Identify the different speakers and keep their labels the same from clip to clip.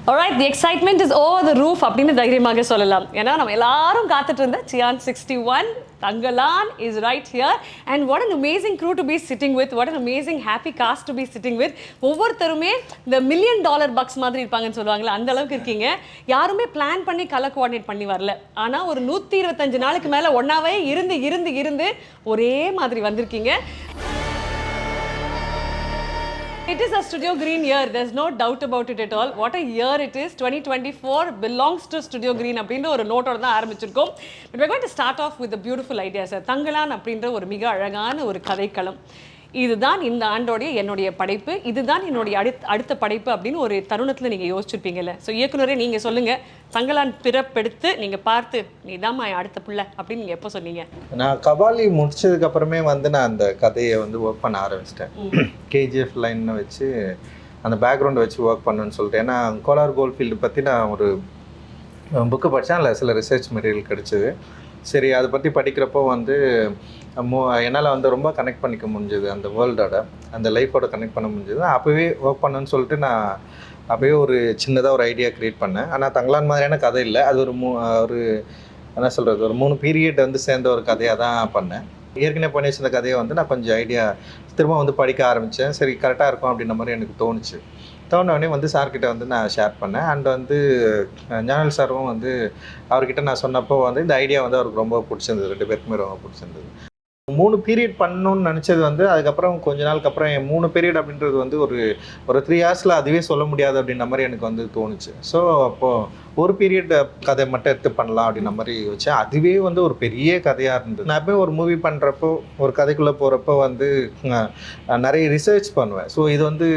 Speaker 1: Alright, the excitement is over the roof அப்படின்னு தைரியமாக சொல்லலாம். ஏன்னா நம்ம எல்லாரும் காத்துட்டு இருந்த cyan 61 Tangalan is right here, and what an amazing crew to be sitting with, what an amazing happy cast to be sitting with. ஒவ்வொருத்தருமே இந்த $1 million bucks மாதிரி இருப்பாங்கன்னு சொல்லுவாங்கல்ல, அந்த அளவுக்கு இருக்கீங்க. யாருமே பிளான் பண்ணி கலர் கோஆர்டினேட் பண்ணி வரல. ஆனா ஒரு 125 நாளுக்கு மேல ஒன்னாவே இருந்து ஒரே மாதிரி வந்திருக்கீங்க. It is a Studio Green year. There's no doubt about it at all. What a year it is. 2024 belongs to Studio Green அப்படின்ற ஒரு நோட்டோட தான் ஆரம்பிச்சிருக்கோம். But we're going to start off with a beautiful idea, sir. Thangalaan அப்படின்ற ஒரு மிக அழகான ஒரு கதைக்களம். இதுதான் இந்த ஆண்டோடைய என்னுடைய படைப்பு, இதுதான் என்னுடைய அடுத்த படைப்பு அப்படின்னு ஒரு தருணத்தில் நீங்கள் யோசிச்சிருப்பீங்கல்ல. ஸோ இயக்குனரே நீங்கள் சொல்லுங்கள், தங்கலான் பிறப்பெடுத்து நீங்கள் பார்த்து நீதான் அடுத்த பிள்ளை அப்படின்னு நீங்கள் எப்போ சொன்னீங்க?
Speaker 2: நான் கபாலி முடிச்சதுக்கு அப்புறமே நான் அந்த கதையை ஒர்க் பண்ண ஆரம்பிச்சிட்டேன். கேஜிஎஃப் லைன்னு வச்சு அந்த பேக்ரவுண்டை வச்சு ஒர்க் பண்ணுன்னு சொல்லிட்டு. ஏன்னா கோலார் கோல்ஃபீல்டு பற்றி நான் ஒரு புக்கு படித்தேன், அதில் சில ரிசர்ச் மெட்டீரியல் கிடச்சிது. சரி, அதை பற்றி படிக்கிறப்போ என்னால் ரொம்ப கனெக்ட் பண்ணிக்க முடிஞ்சது, அந்த வேர்ல்டோட அந்த லைஃபோட கனெக்ட் பண்ண முடிஞ்சது. அப்போவே ஒர்க் பண்ணணுன்னு சொல்லிட்டு நான் அப்போவே ஒரு சின்னதாக ஒரு ஐடியா க்ரியேட் பண்ணேன். ஆனால் தங்கலான் மாதிரியான கதை இல்லை, அது ஒரு என்ன சொல்கிறது, ஒரு 3 பீரியட் சேர்ந்த ஒரு கதையாக தான் பண்ணேன். ஏற்கனவே பண்ணி வச்சிருந்த கதையை நான் கொஞ்சம் ஐடியா திரும்ப படிக்க ஆரம்பித்தேன். சரி, கரெக்டாக இருக்கும் அப்படின்ற மாதிரி எனக்கு தோணுச்சு. தோணுனே சார்கிட்ட நான் ஷேர் பண்ணேன். அண்ட் ஞானல் சாரும் அவர்கிட்ட நான் சொன்னப்போ இந்த ஐடியா அவருக்கு ரொம்ப பிடிச்சிருந்தது, 2 பேருக்குமே ரொம்ப பிடிச்சிருந்தது. 3 பீரியட் பண்ணணும்னு நினச்சது அதுக்கப்புறம் கொஞ்ச நாளுக்கு அப்புறம் 3 பீரியட் அப்படின்றது ஒரு 3 ஹவர்ஸில் அதுவே சொல்ல முடியாது அப்படின்ற மாதிரி எனக்கு தோணுச்சு. ஸோ அப்போது ஒரு பீரியட் கதை மட்டும் எடுத்து பண்ணலாம் அப்படின்ற மாதிரி வச்சேன். அதுவே ஒரு பெரிய கதையாக இருந்தது. நான் எப்போயும் ஒரு மூவி பண்ணுறப்போ, ஒரு கதைக்குள்ளே போகிறப்போ நிறைய ரிசர்ச் பண்ணுவேன். ஸோ இது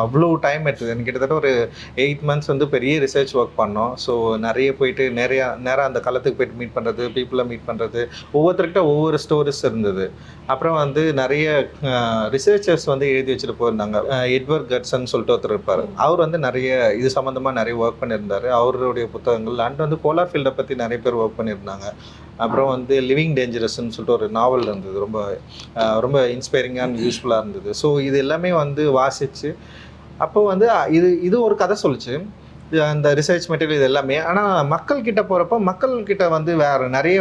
Speaker 2: அவ்வளோ டைம் எடுத்தது. எனக்கு கிட்டத்தட்ட ஒரு 8 months பெரிய ரிசர்ச் ஒர்க் பண்ணோம். ஸோ நிறைய போயிட்டு நேராக அந்த களத்துக்கு போயிட்டு மீட் பண்ணுறது, பீப்புளை மீட் பண்ணுறது, ஒவ்வொருத்தர்கிட்ட ஒவ்வொரு ஸ்டோரிஸ் இருந்தது. அப்புறம் நிறைய ரிசர்ச்சர்ஸ் எழுதி வச்சுட்டு போயிருந்தாங்க. எட்வர்ட் கட்சன் சொல்லிட்டு ஒருத்தர் இருப்பார். அவர் நிறைய இது சம்மந்தமாக நிறைய ஒர்க் பண்ணியிருந்தார். அவருடைய புத்தகங்கள் அண்ட் கோலார் ஃபீல்டை பற்றி நிறைய பேர் ஒர்க் பண்ணியிருந்தாங்க. அப்புறம் லிவிங் டேஞ்சரஸ்ன்னு சொல்லிட்டு ஒரு நாவல் இருந்தது, ரொம்ப ரொம்ப இன்ஸ்பைரிங்காக அண்ட் யூஸ்ஃபுல்லாக இருந்தது. ஸோ இது எல்லாமே வாசித்து அப்போது இது ஒரு கதை சொல்லிச்சு, அந்த ரிசர்ச் மெட்டீரியல் இது எல்லாமே. ஆனால் மக்கள்கிட்ட போகிறப்போ மக்கள்கிட்ட வேறு நிறைய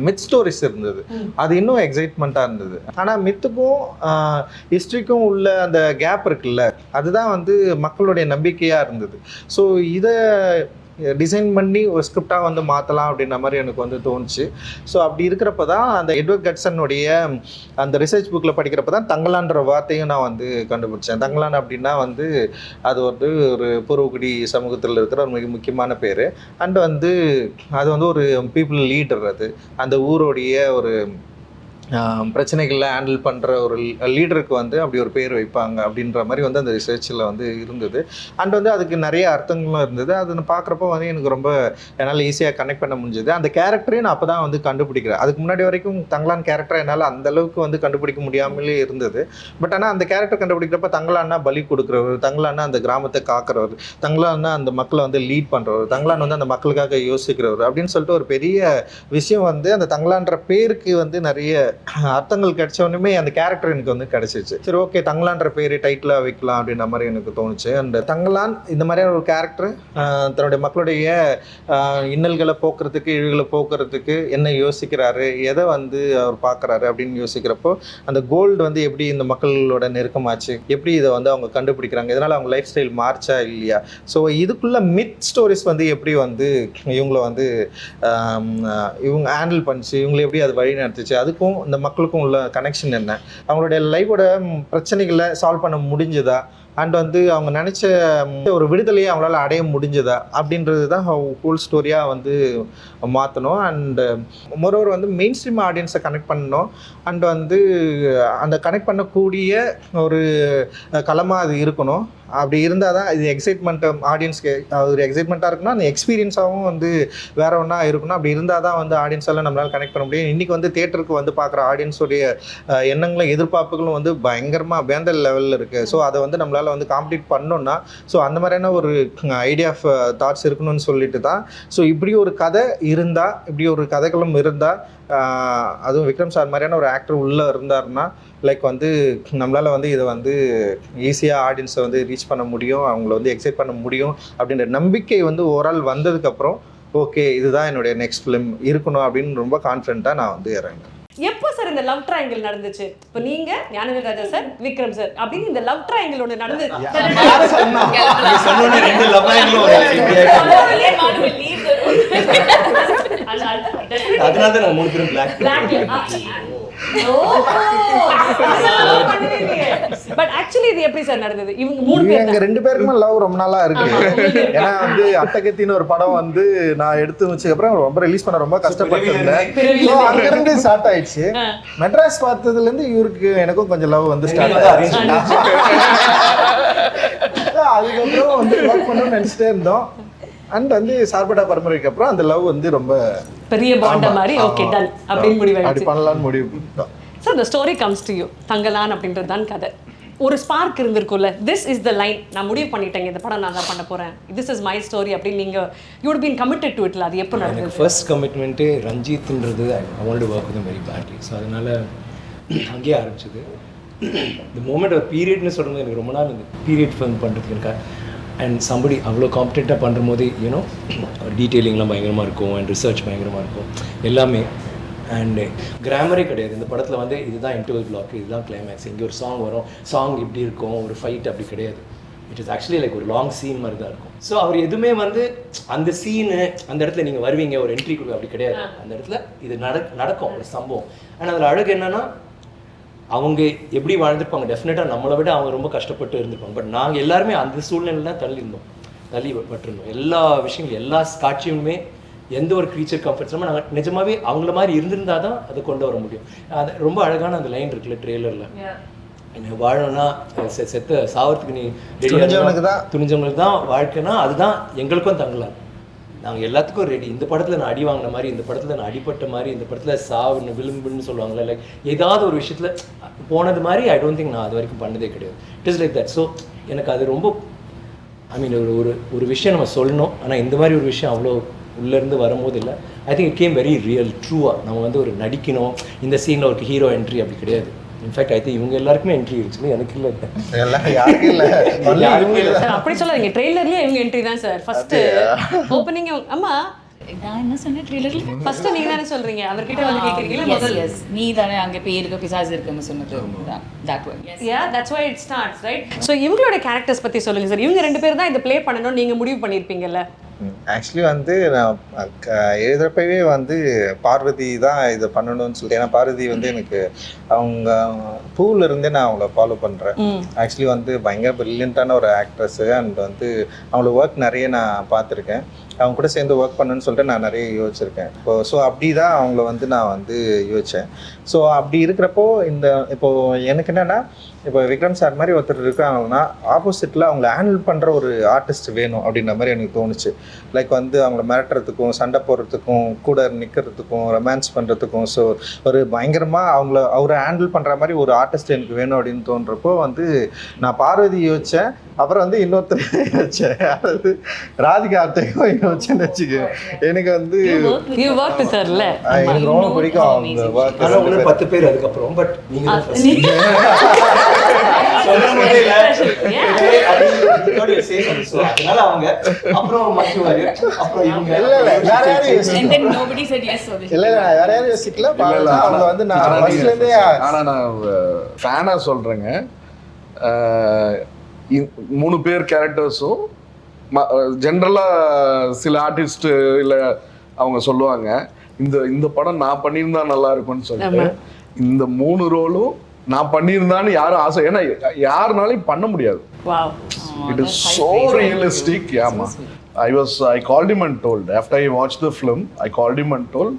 Speaker 2: மித் ஸ்டோரிஸ் இருந்தது. அது இன்னும் எக்ஸைட்மெண்ட்டாக இருந்தது. ஆனால் மித்துக்கும் ஹிஸ்ட்ரிக்கும் உள்ள அந்த கேப் இருக்குல்ல, அதுதான் மக்களுடைய நம்பிக்கையாக இருந்தது. ஸோ இதை டிசைன் பண்ணி ஒரு ஸ்கிரிப்டாக மாற்றலாம் அப்படின்ற மாதிரி எனக்கு தோணுச்சு. ஸோ அப்படி இருக்கிறப்ப தான் அந்த எட்வர்ட் கட்சனுடைய அந்த ரிசர்ச் புக்கில் படிக்கிறப்ப தான் தங்கலான்ற வார்த்தையும் நான் கண்டுபிடிச்சேன். தங்கலான் அப்படின்னா அது ஒரு பூர்வகுடி சமூகத்தில் இருக்கிற ஒரு மிக முக்கியமான பேர். அண்ட் அது ஒரு பீப்புள் லீடர். அது அந்த ஊருடைய ஒரு பிரச்சனைகளில் ஹேண்டில் பண்ணுற ஒரு லீடருக்கு அப்படி ஒரு பேர் வைப்பாங்க அப்படின்ற மாதிரி அந்த ரிசர்ச்சில் இருந்தது. அண்ட் அதுக்கு நிறைய அர்த்தங்களும் இருந்தது. அது பார்க்குறப்போ எனக்கு ரொம்ப என்னால் ஈஸியாக கனெக்ட் பண்ண முடிஞ்சது. அந்த கேரக்டரையும் நான் அப்போ தான் கண்டுபிடிக்கிறேன். அதுக்கு முன்னாடி வரைக்கும் தங்கலான் கேரக்டரை என்னால் அந்தளவுக்கு கண்டுபிடிக்க முடியாமலே இருந்தது. பட் ஆனால் அந்த கேரக்டர் கண்டுபிடிக்கிறப்ப தங்கலான்னா பலி கொடுக்குறவர், தங்கலான்னா அந்த கிராமத்தை காக்கிறவர், தங்கலான்னா அந்த மக்களை லீட் பண்ணுறவர், தங்கலான் அந்த மக்களுக்காக யோசிக்கிறவர் அப்படின்னு சொல்லிட்டு ஒரு பெரிய விஷயம் அந்த தங்கலான்ற பேருக்கு நிறைய அர்த்தங்கள் கிடைச்சவனுமே அந்த கேரக்டர் எனக்கு கிடைச்சிச்சு. சரி, ஓகே, தங்கலான்ற பேர் டைட்டிலாக வைக்கலாம் அப்படின்ற மாதிரி எனக்கு தோணுச்சு. அண்ட் தங்கலான் இந்த மாதிரியான ஒரு கேரக்டர் தன்னுடைய மக்களுடைய இன்னல்களை போக்குறதுக்கு, இழிவுகளை போக்குறதுக்கு என்ன யோசிக்கிறாரு, எதை அவர் பார்க்குறாரு அப்படின்னு யோசிக்கிறப்போ அந்த கோல்டு எப்படி இந்த மக்களோட நெருக்கமாச்சு, எப்படி இதை அவங்க கண்டுபிடிக்கிறாங்க, இதனால் அவங்க லைஃப் ஸ்டைல் மார்ச்சா இல்லையா. ஸோ இதுக்குள்ள மித் ஸ்டோரிஸ் எப்படி இவங்களை இவங்க ஹேண்டில் பண்ணிச்சு, இவங்களை எப்படி அது வழி நடத்துச்சு, அதுக்கும் இந்த மக்களுக்கும் உள்ள கனெக்ஷன் என்ன, அவங்களுடைய லைஃபோட பிரச்சனைகளை சால்வ் பண்ண முடிஞ்சதா, அண்ட் அவங்க நினச்ச ஒரு விடுதலையை அவங்களால அடைய முடிஞ்சதா அப்படின்றது தான் ஹோல் ஸ்டோரியாக மாற்றணும். அண்டு மொரோவர் மெயின் ஸ்ட்ரீம் ஆடியன்ஸை கனெக்ட் பண்ணணும். அண்ட் அந்த கனெக்ட் பண்ணக்கூடிய ஒரு களமாக அது இருக்கணும். அப்படி இருந்தால் தான் இது எக்ஸைட்மெண்ட் ஆடியன்ஸ்க்கு ஒரு எக்ஸைட்மெண்ட்டாக இருக்குன்னா அந்த எக்ஸ்பீரியன்ஸாகவும் வேறு ஒன்றா இருக்கணும். அப்படி இருந்தால் தான் ஆடியன்ஸால் நம்மளால் கனெக்ட் பண்ண முடியும். இன்றைக்கி தேட்டருக்கு பார்க்குற ஆடியன்ஸுடைய எண்ணங்களும் எதிர்பார்ப்புகளும் பயங்கரமாக வேந்த லெவலில் இருக்குது. ஸோ அதை நம்மளால் காம்ப்ளீட் பண்ணோன்னா ஸோ அந்த மாதிரியான ஒரு ஐடியா ஆஃப் தாட்ஸ் இருக்கணும்னு சொல்லிட்டு தான். ஸோ இப்படி ஒரு கதை இருந்தால், இப்படி ஒரு கதைகளும் இருந்தால் அதுவும் விக்ரம் சார் மாதிரியான ஒரு ஆக்டர் உள்ளே இருந்தாருன்னா லைக் வந்து நம்மளால் வந்து இதை வந்து ஈஸியாக ஆடியன்ஸை வந்து ரீச் பண்ண முடியும், அவங்கள வந்து எக்ஸைட் பண்ண முடியும் அப்படின்ற நம்பிக்கை வந்து ஓவரால் வந்ததுக்கப்புறம் ஓகே இதுதான் என்னுடைய நெக்ஸ்ட் ஃபிலிம் இருக்கணும் அப்படின்னு ரொம்ப கான்ஃபிடென்ட்டாக நான் வந்து இறங்கினேன்.
Speaker 1: எப்போ சார் இந்த லவ் ட்ரையாங்கிள் நடந்துச்சு? இப்போ நீங்க ஞானவேல் ராஜா சார், விக்ரம் சார் அப்படின்னு இந்த லவ் ட்ரையாங்கிள் ஒன்று நடந்து
Speaker 3: அதனால 3 பேரும் பிளாக்.
Speaker 1: பட் ஆக்சுவலி இது எப்படி சார் நடந்தது? இவங்க 3 பேர்
Speaker 2: எங்க 2 பேருக்குமே லவ் ரொம்ப நாளா இருக்கு. ஏன்னா வந்து அட்டகத்தின்னு ஒரு படம் வந்து நான் எடுத்து வச்சதுக்கு அப்புறம் ரொம்ப ரிலீஸ் பண்ண ரொம்ப கஷ்டப்பட்டிருந்தேன். அங்க இருந்து ஸ்டார்ட் ஆயிடுச்சு. மெட்ராஸ் பார்த்ததுல இருந்து இவருக்கு எனக்கும் கொஞ்சம் லவ் வந்து ஸ்டார்ட் ஆயிடுச்சு. அதுக்கப்புறம் வந்து ஒர்க் பண்ணணும்னு நினைச்சிட்டே இருந்தோம். அண்ட் வந்து சார்பட்டா பரம்பரைக்கு அப்புறம் அந்த லவ் வந்து ரொம்ப
Speaker 1: பெரிய பாண்ட மாதிரி ஓகே டன் அப்படின்னு முடிவாயிடுச்சு.
Speaker 2: அப்படி பண்ணலாம்னு முடிவு பண்ணிட்டோம்.
Speaker 1: So the story comes to you. Thangalaan அப்படின்றது தான் கதை. ஒரு ஸ்பார்க் இருந்திருக்கும்ல, திஸ் இஸ் த லைன், நான் முடிவு பண்ணிட்டேங்க இந்த படம் நான் தான் பண்ண போகிறேன், திஸ் இஸ் மை ஸ்டோரி அப்படின்னு நீங்கள் you would been committed to இட்ல. அது எப்போ நடந்தது?
Speaker 3: ஃபர்ஸ்ட் கமிட்மெண்ட்டு ரஞ்சித்ன்றது I want to work with very badly. So அதனால் அங்கேயே ஆரம்பிச்சது. இந்த மூமெண்ட் ஒரு பீரியட்னு சொல்கிறது எனக்கு ரொம்ப நாள் இந்த பீரியட் ஃபிலிம் பண்ணுறதுக்கு எனக்கு அண்ட் சம்படி அவ்வளோ காம்படெண்ட்டாக பண்ணுற போது யூனோ டீட்டெயிலிங்லாம் பயங்கரமாக இருக்கும் அண்ட் ரிசர்ச் பயங்கரமாக இருக்கும் எல்லாமே. அண்டு கிராமரே கிடையாது இந்த படத்தில் வந்து இதுதான் இன்டர்வல் பிளாக், இதுதான் கிளைமேக்ஸ், இங்கே ஒரு சாங் வரும், சாங் இப்படி இருக்கும், ஒரு ஃபைட் அப்படி கிடையாது. இட் இஸ் ஆக்சுவலி லைக் ஒரு லாங் சீன் மாதிரி தான் இருக்கும். ஸோ அவர் எதுவுமே வந்து அந்த சீனு அந்த இடத்துல நீங்கள் வருவீங்க ஒரு என்ட்ரி கொடுக்க அப்படி கிடையாது. அந்த இடத்துல இது நடக்கும் ஒரு சம்பவம். ஆனால் அதில் அழகு என்னென்னா அவங்க எப்படி வாழ்ந்துருப்பாங்க, டெஃபினட்டாக நம்மளை விட அவங்க ரொம்ப கஷ்டப்பட்டு இருந்திருப்பாங்க. பட் நாங்கள் எல்லாருமே அந்த சூழ்நிலையில் தான் தள்ளிப்பட்டிருந்தோம். எல்லா விஷயங்களும் எல்லா காட்சியுமே எந்த ஒரு க்ரீச்சர் கம்ஃபர்ட்ஸுமே நாங்கள் நிஜமாகவே அவங்கள மாதிரி இருந்திருந்தால் தான் அதை கொண்டு வர முடியும். அது ரொம்ப அழகான அந்த லைன் இருக்குல்ல ட்ரெய்லரில், என்ன வாழணும்னா செத்த சாவறதுக்கு நீ துணிஞ்சவங்களுக்கு தான் வாழ்க்கைனா அதுதான் எங்களுக்கும் தங்கலாம், நாங்கள் எல்லாத்துக்கும் ரெடி. இந்த படத்தில் நான் அடி வாங்கின மாதிரி, இந்த படத்தில் நான் அடிப்பட்ட மாதிரி, இந்த படத்தில் சாவுன்னு விளிம்புன்னு சொல்லுவாங்கள்ல, லைக் ஏதாவது ஒரு விஷயத்தில் போனது மாதிரி ஐ டோன்ட் திங்க் நான் அது வரைக்கும் பண்ணதே கிடையாது. It is like that. So எனக்கு அது ரொம்ப ஐ மீன் ஒரு விஷயம் நம்ம சொல்லணும், ஆனால் இந்த மாதிரி ஒரு விஷயம் அவ்வளோ உள்ளேருந்து வரும்போது இல்லை. I think it came very real ட்ரூவாக. நம்ம வந்து ஒரு நடிக்கணும், இந்த சீனில் ஒரு ஹீரோ என்ட்ரி அப்படி கிடையாது. இன்ஃபேக்ட் ஐ திங்க் இவங்க எல்லாருக்குமே என்ட்ரி இருந்துச்சு, எனக்கு இல்லை.
Speaker 1: அப்படி சொல்லாதீங்க, ட்ரெய்லர்லயே இவங்க என்ட்ரி தான் சார். ஃபர்ஸ்ட் ஓப்பனிங் அம்மா
Speaker 4: நான் என்ன சொன்னேன் ட்ரெய்லர்ல?
Speaker 1: ஃபர்ஸ்ட் நீங்க தானே சொல்றீங்க, அவர்கிட்ட வந்து கேக்குறீங்களா முதல்ல?
Speaker 4: எஸ் நீ தானே அங்க பேருக்கு பிசாசு இருக்குன்னு சொன்னது that one.
Speaker 1: Yeah, that's why it starts, right? So இவங்களோட கேரக்டர்ஸ் பத்தி சொல்லுங்க சார். இவங்க 2 பேர் தான் இதை ப்ளே பண்ணணும்னு நீங்க முடிவு பண்ணிருப்பீங்கல்ல?
Speaker 2: ஆக்சுவலி வந்து நான் எழுதுறப்பவே வந்து பார்வதி தான் இதை பண்ணணும்னு சொல்லிட்டு, ஏன்னா பார்வதி வந்து எனக்கு அவங்க பூவில் இருந்தே நான் அவங்கள ஃபாலோ பண்ணுறேன். ஆக்சுவலி வந்து பயங்கர ப்ரில்லியண்ட்டான ஒரு ஆக்ட்ரஸ்ஸு. அண்ட் வந்து அவங்கள ஒர்க் நிறைய நான் பார்த்துருக்கேன். அவங்க கூட சேர்ந்து ஒர்க் பண்ணணும்னு சொல்லிட்டு நான் நிறைய யோசிச்சிருக்கேன். ஸோ அப்படி தான் அவங்கள வந்து நான் வந்து யோசித்தேன். ஸோ அப்படி இருக்கிறப்போ இப்போது எனக்கு என்னென்னா, இப்போ விக்ரம் சார் மாதிரி ஒருத்தர் இருக்காங்கன்னா ஆப்போசிட்டில் அவங்கள ஹேண்டில் பண்ணுற ஒரு ஆர்டிஸ்ட் வேணும் அப்படின்ற மாதிரி எனக்கு தோணுச்சு. லைக் வந்து அவங்கள மிரட்டுறதுக்கும், சண்டை போடுறதுக்கும், கூட நிற்கிறதுக்கும், ரொமான்ஸ் பண்ணுறதுக்கும், ஸோ ஒரு பயங்கரமாக அவரை ஹேண்டில் பண்ணுற மாதிரி ஒரு ஆர்டிஸ்ட் எனக்கு வேணும் அப்படின்னு தோன்றப்போ வந்து நான் பார்வதி யோசித்தேன். அப்புறம் வந்து இன்னொருத்தர் யோசித்தேன், அதாவது ராதிகா ஆர்த்தையும் யோசிச்சேன்னு வச்சுக்கேன். எனக்கு வந்து எனக்கு ரொம்ப பிடிக்கும் அவங்க ஒர்க்.
Speaker 3: 10 பேர் அதுக்கப்புறம் பட் நீங்கள் அதனால அவங்க அப்புறம் மற்றவங்க அப்புறம் இவங்க
Speaker 2: வேற யாரும் யோசிக்கல. அவங்க வந்து நான் ஃபர்ஸ்ட்ல இருந்தே
Speaker 5: ஆனால் நான் ஃபேனாக சொல்கிறேங்க. 3 பேர் கேரக்டர்ஸும் ஜென்ரலாக சில ஆர்டிஸ்ட் இல்லை அவங்க சொல்லுவாங்க இந்த படம் நான் பண்ணியிருந்தா நல்லா இருக்கும்னு சொல்லிட்டு, இந்த 3 ரோலும் நான் பண்ணியிருந்தான்னு யாரும் ஆசை, ஏன்னா யாருனாலையும் பண்ண முடியாது. It is so realistic. ஆமா, I called him and told, after I watched the film I called him and told,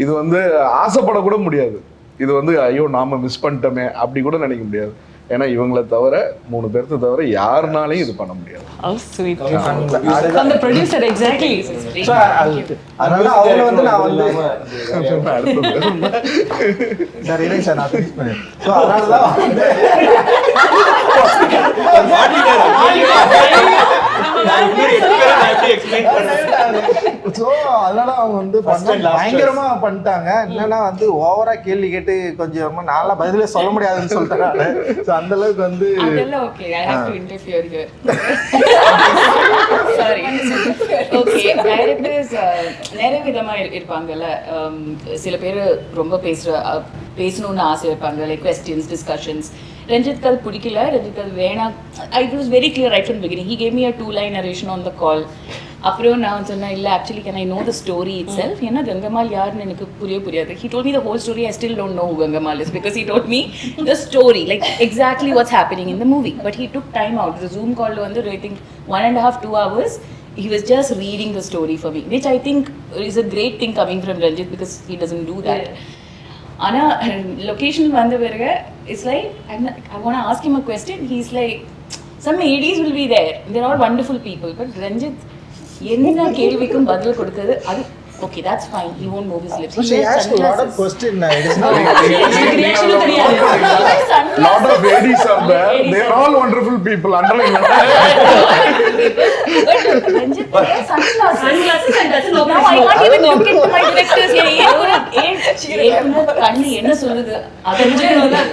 Speaker 5: இது வந்து ஆசைப்படக்கூட முடியாது, இது வந்து ஐயோ நாம மிஸ் பண்ணிட்டோமே அப்படி கூட நினைக்க முடியாது. ஏன்னா இவங்களை தவிர 3 பேர்த்த தவிர யாருனாலையும் இது பண்ண முடியாது.
Speaker 2: அதனால அவங்க வந்து நான் வந்து சார் இல்லை சார் நான் ஃபினிஷ் பண்ணேன். ஸோ அதனால அவங்க வந்து பயங்கரமா பண்ணிட்டாங்க. என்னன்னா வந்து ஓவரா கேள்வி கேட்டு கொஞ்சம் நாளா பதிலே சொல்ல முடியாதுன்னு சொல்லிட்டாங்க. ஸோ அந்த அளவுக்கு வந்து
Speaker 4: அதெல்லாம் okay. I have to interfere here. Sorry. Okay, directors நிறைய விதமா இருப்பாங்கல்ல. சில பேர் ரொம்ப பேசணும்னு ஆசை இருப்பாங்க, லைக் கொஸ்டின்ஸ், டிஸ்கஷன்ஸ். ரஞ்சித் அது பிடிக்கல, ரஞ்சித் அது வேணாம். I was very clear right from beginning. He gave me a 2-line narration on the call. அப்புறம் நான் சொன்னேன், இல்லை actually can I know the story itself. ஏன்னா கங்கம்மாள் யாருன்னு எனக்கு புரியாது. He told me the whole story. I still don't know Gangammal is because he told me the story, like exactly what's happening in the movie. But he took time out. The zoom காலில் வந்து I think 1.5-2 hours he was just reading the story for me, which I think is a great thing coming from Ranjit because he doesn't do that. Ana location vanda verga, it's like I want to ask him a question. He's like, some ADs will be there, they're all wonderful people, but Ranjit enna kelvikkum badal kodukadhu adu okay, that's fine. He won't move his lips.
Speaker 2: She asked a lot of questions. It is not
Speaker 5: lot of ladies are there. They are all wonderful people. Underline.
Speaker 4: But Ranjit sunglasses and doesn't know. Now I can't even look into my directors. Kanni enna solludu adha.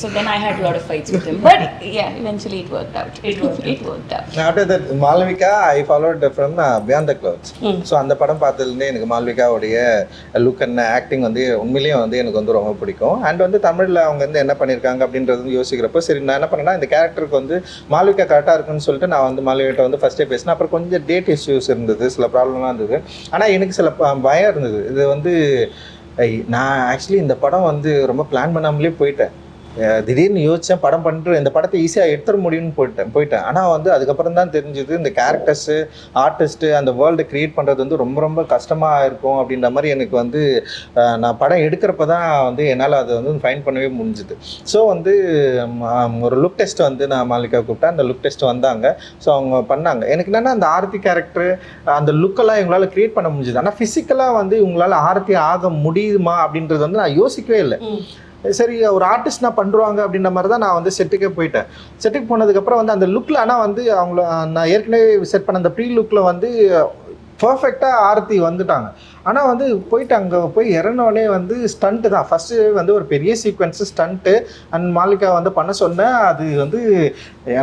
Speaker 4: So then I had a lot of fights with him. But yeah, eventually it worked out. It worked out.
Speaker 2: After that, Malvika, I followed from Beyond the Clouds. So அந்த படம் பார்த்ததுலேருந்தே எனக்கு மால்விகாவுடைய look and acting வந்து உண்மையிலேயே வந்து எனக்கு வந்து ரொம்ப பிடிக்கும். அண்ட் வந்து தமிழில் அவங்க வந்து என்ன பண்ணியிருக்காங்க அப்படின்றது வந்து யோசிக்கிறப்போ சரி நான் என்ன பண்ணேன்னா இந்த கேரக்டருக்கு வந்து மால்விகா கரெக்டாக இருக்குன்னு சொல்லிட்டு நான் வந்து மால்விகிட்ட வந்து ஃபஸ்ட்டே பேசினேன். அப்புறம் கொஞ்சம் டேட் இஷ்யூஸ் இருந்தது, சில ப்ராப்ளம்லாம் இருந்தது. ஆனால் எனக்கு சில பயம் இருந்தது. இது வந்து நான் ஆக்சுவலி இந்த படம் வந்து ரொம்ப பிளான் பண்ணாமலே போயிட்டேன். திடீர்னு யோசித்தேன், படம் பண்ணிட்டு இந்த படத்தை ஈஸியாக எடுத்துட முடியும்னு போயிட்டேன். ஆனால் வந்து அதுக்கப்புறம் தான் தெரிஞ்சுது இந்த கேரக்டர்ஸு, ஆர்டிஸ்ட்டு, அந்த வேர்ல்டு க்ரியேட் பண்ணுறது வந்து ரொம்ப ரொம்ப கஷ்டமாக இருக்கும் அப்படின்ற மாதிரி எனக்கு வந்து நான் படம் எடுக்கிறப்ப தான் வந்து என்னால் அதை வந்து ஃபைண்ட் பண்ணவே முடிஞ்சுது. ஸோ வந்து ஒரு லுக் டெஸ்ட் வந்து நான் மாலிகா கூப்பிட்டேன். அந்த லுக் டெஸ்ட் வந்தாங்க. ஸோ அவங்க பண்ணாங்க. எனக்கு என்னென்னா அந்த ஆரத்தி கேரக்டர் அந்த லுக்கெல்லாம் இவங்களால் க்ரியேட் பண்ண முடிஞ்சுது. ஆனால் ஃபிசிக்கலாக வந்து இவங்களால் ஆரத்தி ஆக முடியுமா அப்படின்றது வந்து நான் யோசிக்கவே இல்லை. சரி ஒரு ஆர்டிஸ்ட் நான் பண்ணுறாங்க அப்படின்ற மாதிரி தான் நான் வந்து செட்டுக்கே போயிட்டேன். செட்டுக்கு போனதுக்கப்புறம் வந்து அந்த லுக்கில் ஆனால் வந்து அவங்கள நான் ஏற்கனவே செட் பண்ண அந்த ப்ரீ லுக்கில் வந்து பர்ஃபெக்டாக ஆரத்தி வந்துட்டாங்க. ஆனால் வந்து போயிட்டு அங்கே போய் இறங்கினோடனே வந்து ஸ்டண்ட்டு தான் ஃபஸ்ட்டு வந்து ஒரு பெரிய சீக்வன்ஸு ஸ்டண்ட்டு அண்ட் மாலிகா வந்து பண்ண சொன்னேன். அது வந்து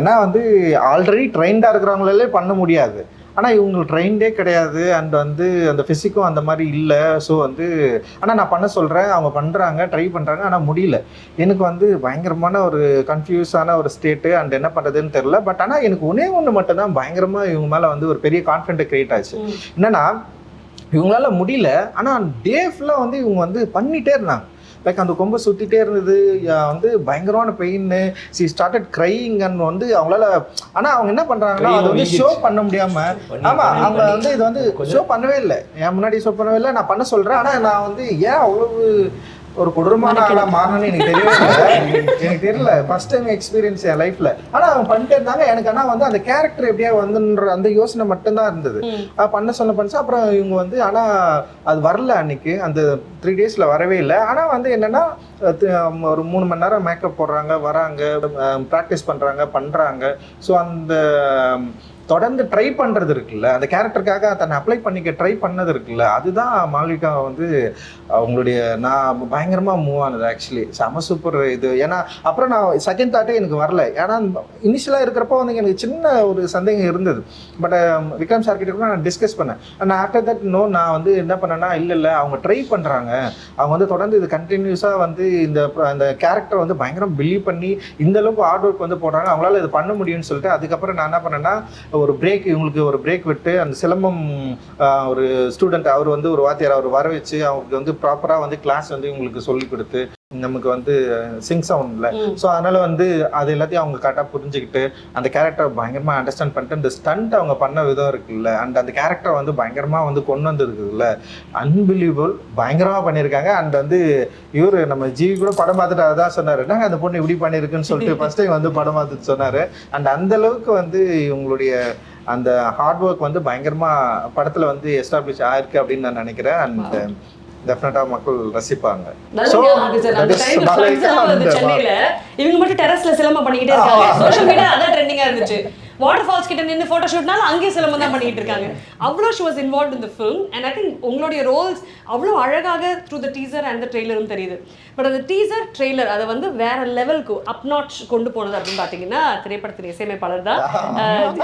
Speaker 2: ஏன்னா வந்து ஆல்ரெடி ட்ரெயின்டாக இருக்கிறவங்களே பண்ண முடியாது. ஆனால் இவங்க ட்ரெயின்டே கிடையாது. அண்ட் வந்து அந்த ஃபிசிக்கும் அந்த மாதிரி இல்லை. ஸோ வந்து ஆனால் நான் பண்ண சொல்கிறேன், அவங்க பண்ணுறாங்க, ட்ரை பண்ணுறாங்க, ஆனால் முடியல. எனக்கு வந்து பயங்கரமான ஒரு கன்ஃபியூஸான ஒரு ஸ்டேட்டு. அண்ட் என்ன பண்ணுறதுன்னு தெரில. பட் ஆனால் எனக்கு ஒன்று மட்டும்தான் பயங்கரமாக இவங்க மேலே வந்து ஒரு பெரிய கான்ஃபிடென்ட் க்ரியேட் ஆச்சு. என்னென்னா இவங்களால முடியல, ஆனால் டே ஃபுல்லாக வந்து இவங்க வந்து பண்ணிகிட்டே இருந்தாங்க. லைக் அந்த கொம்பை சுற்றிட்டே இருந்தது, வந்து பயங்கரமான pain. C started crying and வந்து அவங்களால. ஆனால் அவங்க என்ன பண்ணுறாங்கன்னா அதை வந்து ஷோ பண்ண முடியாமல், ஆமாம் அவங்க வந்து இதை வந்து ஷோ பண்ணவே இல்லை. என் முன்னாடி ஷோ பண்ணவே இல்லை. நான் பண்ண சொல்கிறேன். ஆனால் நான் வந்து ஏன் அவ்வளவு ஒரு கொடூரமான ஆளாக மாறணும்னு எனக்கு தெரியவே இல்லை. எனக்கு தெரியல, ஃபர்ஸ்ட் டைம் எக்ஸ்பீரியன்ஸ் என் லைஃப்பில். ஆனால் அவங்க பண்ணிட்டே இருந்தாங்க. எனக்கு ஆனால் வந்து அந்த கேரக்டர் எப்படியா வந்துன்ற அந்த யோசனை மட்டும்தான் இருந்தது. பண்ண பண்ணிச்சு. அப்புறம் இவங்க வந்து ஆனால் அது வரல அன்னைக்கு, அந்த 3 days வரவே இல்லை. ஆனால் வந்து என்னென்னா ஒரு 3 மணி நேரம் மேக்கப் போடுறாங்க, வராங்க, ப்ராக்டிஸ் பண்ணுறாங்க. ஸோ அந்த தொடர்ந்து ட்ரை பண்ணுறது இருக்குல்ல, அந்த கேரக்டருக்காக தன்னை அப்ளை பண்ணிக்க ட்ரை பண்ணது இருக்குல்ல, அதுதான் மால்விகா வந்து அவங்களுடைய நான் பயங்கரமாக மூவ் ஆனது. ஆக்சுவலி செம சூப்பர் இது. ஏன்னா அப்புறம் நான் செகண்ட் தாட்டே எனக்கு வரல. ஏன்னா இனிஷியலாக இருக்கிறப்போ வந்து எனக்கு சின்ன ஒரு சந்தேகம் இருந்தது. பட் விக்ரம் சார் கிட்ட கூட நான் டிஸ்கஸ் பண்ணேன். நான் ஆஃப்டர் தட் நான் வந்து என்ன பண்ணேன்னா இல்லை அவங்க ட்ரை பண்ணுறாங்க, அவங்க வந்து தொடர்ந்து இது கண்டினியூஸாக வந்து இந்த கேரக்டர் வந்து பயங்கரம் பிலீவ் பண்ணி இந்த அளவுக்கு ஹார்ட் ஒர்க் வந்து போடுறாங்க, அவங்களால இது பண்ண முடியும்னு சொல்லிட்டு அதுக்கப்புறம் நான் என்ன பண்ணேன்னா ஒரு பிரேக், இவங்களுக்கு ஒரு பிரேக் விட்டு அந்த சிலம்பம் ஒரு ஸ்டூடெண்ட் அவர் வந்து ஒரு வாத்தியார் அவர் வர வச்சு அவங்களுக்கு வந்து ப்ராப்பராக வந்து கிளாஸ் வந்து இவங்களுக்கு சொல்லி கொடுத்து நமக்கு வந்து சிங் சவுண்டில். ஸோ அதனால் வந்து அது எல்லாத்தையும் அவங்க கரெக்டாக புரிஞ்சுக்கிட்டு அந்த கேரக்டரை பயங்கரமாக அண்டர்ஸ்டாண்ட் பண்ணிட்டு இந்த ஸ்டண்ட் அவங்க பண்ண விதம் இருக்குல்ல, அண்ட் அந்த கேரக்டரை வந்து பயங்கரமாக வந்து கொண்டு வந்துருக்குதுல்ல, அன்பிலீவபிள், பயங்கரமாக பண்ணியிருக்காங்க. அண்ட் வந்து இவர் நம்ம ஜிவி கூட படம் பார்த்துட்டு அதான் சொன்னார், என்னங்க அந்த பொண்ணு இப்படி பண்ணியிருக்குன்னு சொல்லிட்டு ஃபர்ஸ்ட் டைம் வந்து படம் பார்த்துட்டு சொன்னார். அண்ட் அந்தளவுக்கு வந்து இவங்களுடைய அந்த ஹார்ட் ஒர்க் வந்து பயங்கரமாக படத்தில் வந்து எஸ்டாப்ளிஷ் ஆயிருக்கு அப்படின்னு நான் நினைக்கிறேன். அண்ட் டெஃபினட்டா மக்கள் ரசிப்பாங்க.
Speaker 1: சென்னையில இவங்க மட்டும் டெரஸ்ல சிலம்பம் பண்ணிக்கிட்டே இருக்காங்க. சோஷியல் மீடியா அதான் ட்ரெண்டிங்கா இருந்துச்சு. வாட்டர் ஃபால்ஸ் கிட்ட நின்று ஃபோட்டோ ஷூட்னாலும் அங்கேயே சிலம்பம் தான் பண்ணிட்டு இருக்காங்க. அவ்வளோ she was involve in the film. And I think உங்களுடைய ரோல்ஸ் அவ்வளோ அழகாக through the teaser and the ட்ரெய்லரும் தெரியுது. பட் அந்த டீசர் ட்ரெய்லர் அதை வந்து வேற லெவலுக்கு அப் நாட்ச் கொண்டு போனது அப்படின்னு பார்த்தீங்கன்னா திரைப்படத்தின் இசையமைப்பாளர் தான்.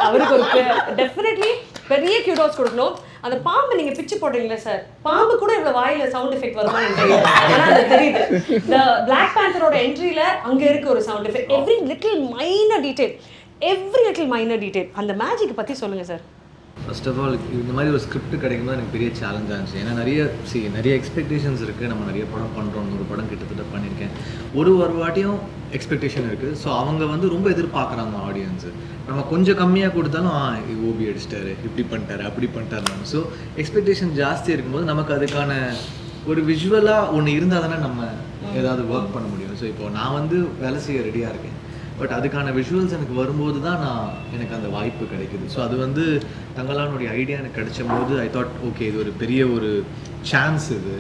Speaker 1: அவருக்கு ஒரு டெஃபினெட்லி பெரிய கியூடோஸ் கொடுக்கணும். அந்த பாம்பு நீங்க பிச்சு போடுறீங்களா சார், பாம்பு கூட இவ்வளவு வாயில சவுண்ட் எஃபெக்ட் வருமா தெரியல, ஆனா அது தெரியுது. இந்த பிளாக் பேந்தரோட என்ட்ரியில அங்க இருக்க ஒரு sound effect, every little minor detail, அந்த மேஜிக் பத்தி சொல்லுங்க சார்.
Speaker 6: ஃபர்ஸ்ட் ஆஃப் ஆல் இந்த மாதிரி ஒரு ஸ்கிரிப்ட் கிடைக்கும்போது எனக்கு பெரிய சேலஞ்சாக இருந்துச்சு. ஏன்னா நிறைய எக்ஸ்பெக்டேஷன்ஸ் இருக்குது. நம்ம நிறைய படம் பண்ணுறோம், ஒரு படம் கிட்டத்தட்ட பண்ணியிருக்கேன். ஒரு வாட்டியும் எக்ஸ்பெக்டேஷன் இருக்குது. ஸோ அவங்க வந்து ரொம்ப எதிர்பார்க்குறாங்க ஆடியன்ஸு. நம்ம கொஞ்சம் கம்மியாக கொடுத்தாலும் ஓபி அடிச்சிட்டாரு, இப்படி பண்ணிட்டாரு, அப்படி பண்ணிட்டாரு. ஸோ எக்ஸ்பெக்டேஷன் ஜாஸ்தி இருக்கும்போது நமக்கு அதுக்கான ஒரு விஷுவலாக ஒன்று இருந்தால் தானே நம்ம ஏதாவது ஒர்க் பண்ண முடியும். ஸோ இப்போ நான் வந்து வேலை செய்ய ரெடியாக இருக்கேன். பட் அதுக்கான விஷுவல்ஸ் எனக்கு வரும்போது தான் எனக்கு அந்த வாய்ப்பு கிடைக்குது. ஸோ அது வந்து தங்கலானுடைய ஐடியா எனக்கு கிடைச்ச போது ஐ தாட் ஓகே இது ஒரு பெரிய ஒரு சான்ஸ் இது.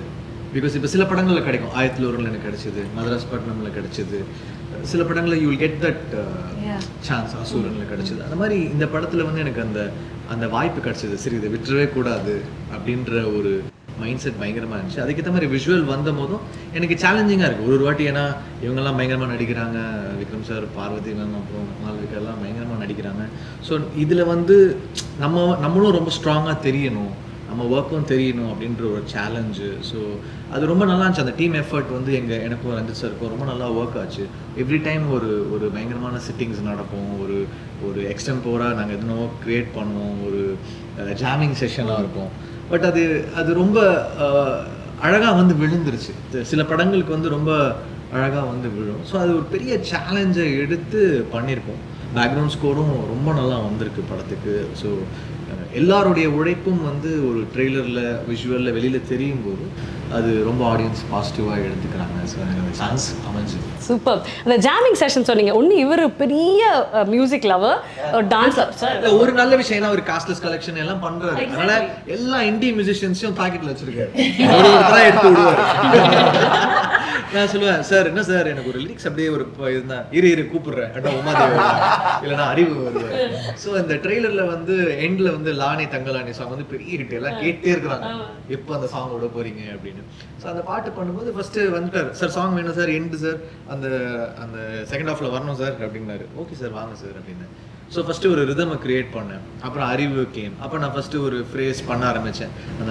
Speaker 6: பிகாஸ் இப்போ சில படங்களில் கிடைக்கும், ஆயிரத்தில் ஒருவரில் எனக்கு கிடைச்சிது, மதராஸ் பட்டினமில் கிடைச்சிது, சில படங்களில் you will get that chance, அசூரனில் கிடைச்சிது. அந்த மாதிரி இந்த படத்தில் வந்து எனக்கு அந்த வாய்ப்பு கிடைச்சிது. சரி இதை விட்டுறவே கூடாது அப்படின்ற ஒரு மைண்ட் செட் பயங்கரமாக இருந்துச்சு. அதுக்கேற்ற மாதிரி விஷுவல் வந்த போதும் எனக்கு சேலஞ்சிங்காக இருக்குது ஒரு வாட்டி. ஏன்னா இவங்கெல்லாம் பயங்கரமாக நடிக்கிறாங்க, விக்ரம் சார், பார்வதி மேம், அப்புறம் மால்விகா எல்லாம் பயங்கரமாக நடிக்கிறாங்க. ஸோ இதில் வந்து நம்மளும் ரொம்ப ஸ்ட்ராங்காக தெரியணும், நம்ம ஒர்க்கும் தெரியணும் அப்படின்ற ஒரு சேலஞ்சு. ஸோ அது ரொம்ப நல்லா இருந்துச்சு. அந்த டீம் எஃபர்ட் வந்து எனக்கும் ரஞ்சித் சாருக்கும் ரொம்ப நல்லா ஒர்க் ஆச்சு. எவ்ரி டைம் ஒரு பயங்கரமான சிட்டிங்ஸ் நடக்கும், ஒரு எக்ஸ்டெம்போராக நாங்கள் எதுனோ க்ரியேட் பண்ணுவோம், ஒரு ஜாமிங் செஷனாக இருக்கும். பட் அது ரொம்ப அழகாக வந்து விழுந்துருச்சு. சில படங்களுக்கு வந்து ரொம்ப அழகாக வந்து விழும். ஸோ அது ஒரு பெரிய சேலஞ்சை எடுத்து பண்ணியிருக்கோம். பேக்ரவுண்ட் ஸ்கோரும் ரொம்ப நல்லா வந்திருக்கு படத்துக்கு. ஸோ எல்லாருடைய உழைப்பும் வந்து ஒரு ட்ரெய்லரில் விஷுவலில் வெளியில் தெரியும் போது அது ரொம்ப ஆடியன்ஸ் பாசிட்டிவாக எடுத்துக்கிறாங்க. ஸோ எனக்கு சான்ஸ் அமைஞ்சு
Speaker 1: சூப்பர். அந்த ஜாமிங் செஷன் சொன்னீங்க, ஒன்று இவர் பெரிய மியூசிக் லவர், டான்ஸ் லவர்.
Speaker 6: ஒரு நல்ல விஷயம் ஒரு காஸ்ட்லெஸ் கலெக்ஷன் எல்லாம் பண்றாரு. அதனால எல்லா இந்திய மியூசிஷியன்ஸையும் பாக்கெட்ல வச்சிருக்காரு, எடுத்து விடுவாரு. நான் சொல்லுவேன், சார் என்ன சார் எனக்கு ஒரு லிரிக்ஸ் அப்படியே ஒரு இருந்தா இரு கூப்பிடுறேன், உமாதேவி இல்லைன்னா அறிவு வருவார். ஸோ இந்த ட்ரெய்லர்ல வந்து எண்ட்ல வந்து லானி தங்கலானி சாங் வந்து பெரிய ஹிட், எல்லாம் கேட்டே இருக்கிறாங்க எப்போ அந்த சாங் விட போறீங்க அப்படின்னு. ஸோ அந்த பாட்டு பண்ணும்போது ஃபர்ஸ்ட் வந்துட்டார், சார் சாங் வேணும் சார், எண்டு சார் அந்த செகண்ட் ஹாஃப்ல வரணும் சார் அப்படின்னாரு. ஓகே சார் வாங்க சார் அப்படின்னு. ஸோ ஃபஸ்ட்டு ஒரு ரிதமை க்ரியேட் பண்ணேன். அப்புறம் அறிவு கேம். அப்போ நான் ஃபஸ்ட்டு ஒரு ஃப்ரேஸ் பண்ண ஆரம்பித்தேன். அந்த